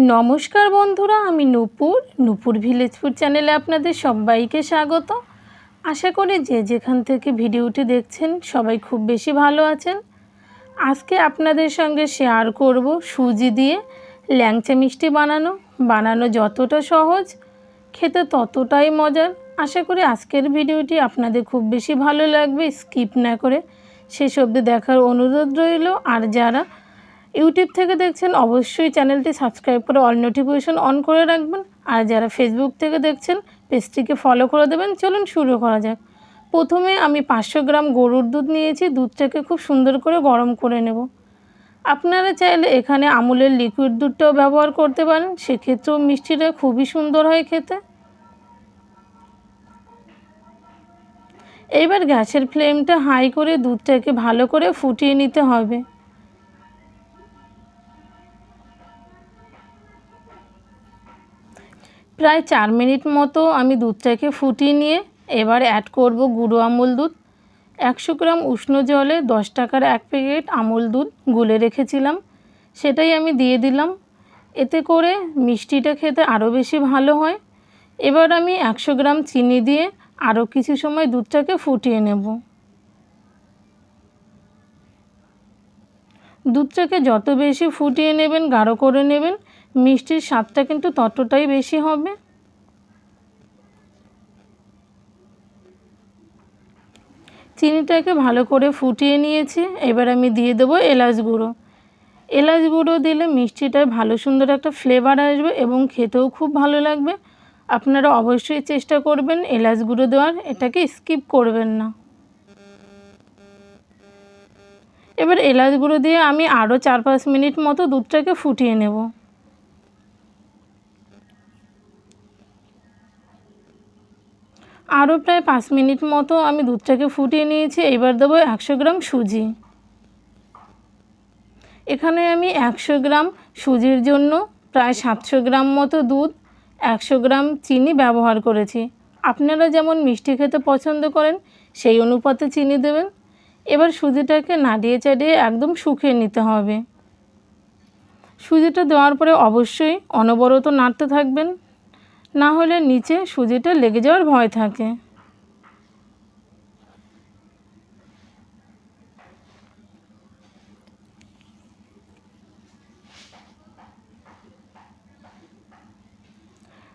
নমস্কার বন্ধুরা, আমি নূপুর ভিলেজ ফুড চ্যানেলে আপনাদের সবাইকে স্বাগত। আশা করি যে যেখান থেকে ভিডিওটি দেখছেন সবাই খুব বেশি ভালো আছেন। আজকে আপনাদের সঙ্গে শেয়ার করব সুজি দিয়ে ল্যাংচা মিষ্টি বানানো যতটা সহজ, খেতে ততটাই মজার। আশা করি আজকের ভিডিওটি আপনাদের খুব বেশি ভালো লাগবে। স্কিপ না করে শেষ অবধি দেখার অনুরোধ রইল। আর যারা ইউটিউব থেকে দেখছেন অবশ্যই চ্যানেলটি সাবস্ক্রাইব করে অল নোটিফিকেশন অন করে রাখবেন। আর যারা ফেসবুক থেকে দেখছেন পেজটিকে ফলো করে দেবেন। চলুন শুরু করা যাক। প্রথমে আমি 500 গ্রাম গরুর দুধ নিয়েছি। দুধটাকে খুব সুন্দর করে গরম করে নেব। আপনারা চাইলে এখানে আমুলের লিকুইড দুধটাও ব্যবহার করতে পারেন, সেক্ষেত্রেও মিষ্টিটা খুবই সুন্দর হয় খেতে। এবার গ্যাসের ফ্লেমটা হাই করে দুধটাকে ভালো করে ফুটিয়ে নিতে হবে। প্রায় 4 মিনিট মতো আমি দুধটাকে ফুটিয়ে নিয়ে এবার অ্যাড করব গুঁড়ো আমুল দুধ। 100 গ্রাম উষ্ণ জলে 10 টাকার 1 প্যাকেট আমুল দুধ গুলে রেখেছিলাম, সেটাই আমি দিয়ে দিলাম। এতে করে মিষ্টিটা খেতে আরও বেশি ভালো হয়। এবার আমি 100 গ্রাম চিনি দিয়ে আরও কিছু সময় দুধটাকে ফুটিয়ে নেব। দুধটাকে যত বেশি ফুটিয়ে নেবেন, গাঢ় করে নেবেন, মিষ্টির স্বাদটা কিন্তু ততটাই বেশি হবে। চিনিটাকে ভালো করে ফুটিয়ে নিয়েছি। এবার আমি দিয়ে দেবো এলাচ গুঁড়ো। এলাচ গুঁড়ো দিলে মিষ্টিটায় ভালো সুন্দর একটা ফ্লেভার আসবে এবং খেতেও খুব ভালো লাগবে। আপনারা অবশ্যই চেষ্টা করবেন এলাচ গুঁড়ো দেওয়ার, এটাকে স্কিপ করবেন না। এবার এলাচ গুঁড়ো দিয়ে আমি আরও 4-5 মিনিট মতো দুধটাকে ফুটিয়ে নেব। আরও প্রায় 5 মিনিট মতো আমি দুধটাকে ফুটিয়ে নিয়েছি। এবার দেবো 100 গ্রাম সুজি। এখানে আমি 100 গ্রাম সুজির জন্য প্রায় 700 গ্রাম মতো দুধ, 100 গ্রাম চিনি ব্যবহার করেছি। আপনারা যেমন মিষ্টি খেতে পছন্দ করেন সেই অনুপাতে চিনি দেবেন। এবার সুজিটাকে নাড়িয়ে চাড়িয়ে একদম শুকিয়ে নিতে হবে। সুজিটা দেওয়ার পরে অবশ্যই অনবরত নাড়তে থাকবেন, না হলে নিচে সুজিটা লেগে যাওয়ার ভয় থাকে।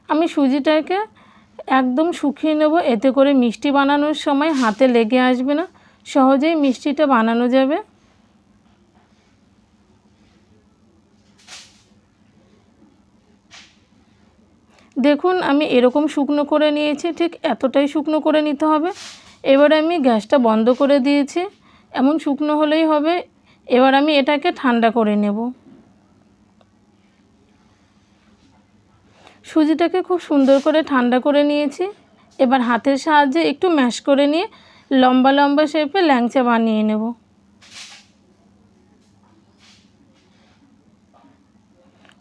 আমি সুজিটাকে একদম শুকিয়ে নেব, এতে করে মিষ্টি বানানোর সময় হাতে লেগে আসবে না, সহজেই মিষ্টিটা বানানো যাবে। দেখুন আমি এরকম শুকনো করে নিয়েছি, ঠিক এতটাই শুকনো করে নিতে হবে। এবার আমি গ্যাসটা বন্ধ করে দিয়েছি, এমন শুকনো হলেই হবে। এবার আমি এটাকে ঠান্ডা করে নেব। সুজিটাকে খুব সুন্দর করে ঠান্ডা করে নিয়েছি। এবার হাতের সাহায্যে একটু ম্যাশ করে নিয়ে লম্বা লম্বা শেপে ল্যাংচা বানিয়ে নেব।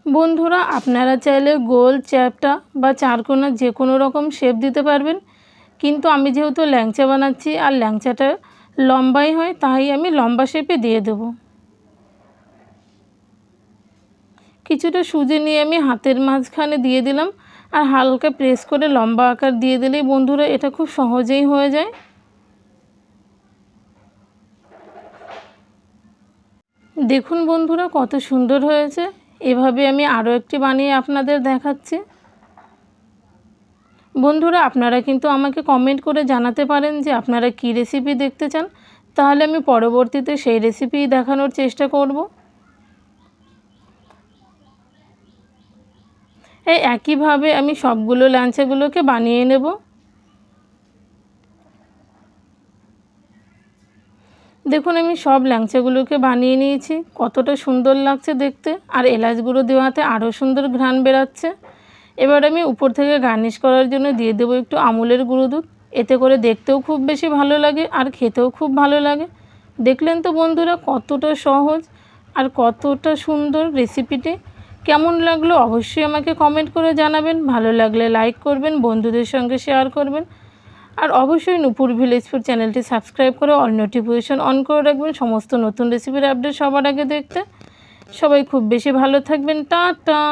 বন্ধুরা আপনারা চাইলে গোল, চ্যাপ্টা বা চারকোনা যে কোনো রকম শেপ দিতে পারবেন, কিন্তু আমি যেহেতু ল্যাংচা বানাচ্ছি আর ল্যাংচাটা লম্বাই হয়, তাই আমি লম্বা শেপে দিয়ে দেব। কিছুটা সুজি নিয়ে আমি হাতের মাঝখানে দিয়ে দিলাম আর হালকা প্রেস করে লম্বা আকার দিয়ে দিলেই বন্ধুরা এটা খুব সহজেই হয়ে যায়। দেখুন বন্ধুরা কত সুন্দর হয়েছে। এভাবে আমি আরও একটি বানিয়ে আপনাদের দেখাচ্ছি। বন্ধুরা আপনারা কিন্তু আমাকে কমেন্ট করে জানাতে পারেন যে আপনারা কী রেসিপি দেখতে চান, তাহলে আমি পরবর্তীতে সেই রেসিপি দেখানোর চেষ্টা করব। এই একইভাবে আমি সবগুলো ল্যাংচাগুলোকে বানিয়ে নেব। দেখুন আমি সব ল্যাংচাগুলোকে বানিয়ে নিয়েছি, কতটা সুন্দর লাগছে দেখতে, আর এলাচ গুঁড়ো দেওয়াতে আরও সুন্দর ঘ্রাণ বেরাচ্ছে। এবার আমি উপর থেকে গার্নিশ করার জন্য দিয়ে দেবো একটু আমুলের গুঁড়ো দুধ। এতে করে দেখতেও খুব বেশি ভালো লাগে আর খেতেও খুব ভালো লাগে। দেখলেন তো বন্ধুরা কতটা সহজ আর কতটা সুন্দর রেসিপিটি। কেমন লাগলো অবশ্যই আমাকে কমেন্ট করে জানাবেন। ভালো লাগলে লাইক করবেন, বন্ধুদের সঙ্গে শেয়ার করবেন। আর অবশ্যই নূপুর ভিলেজ ফুড চ্যানেলটি সাবস্ক্রাইব করে অল নোটিফিকেশন অন করে রাখবেন সমস্ত নতুন রেসিপির আপডেট সবার আগে দেখতে। সবাই খুব বেশি ভালো থাকবেন। টাটা।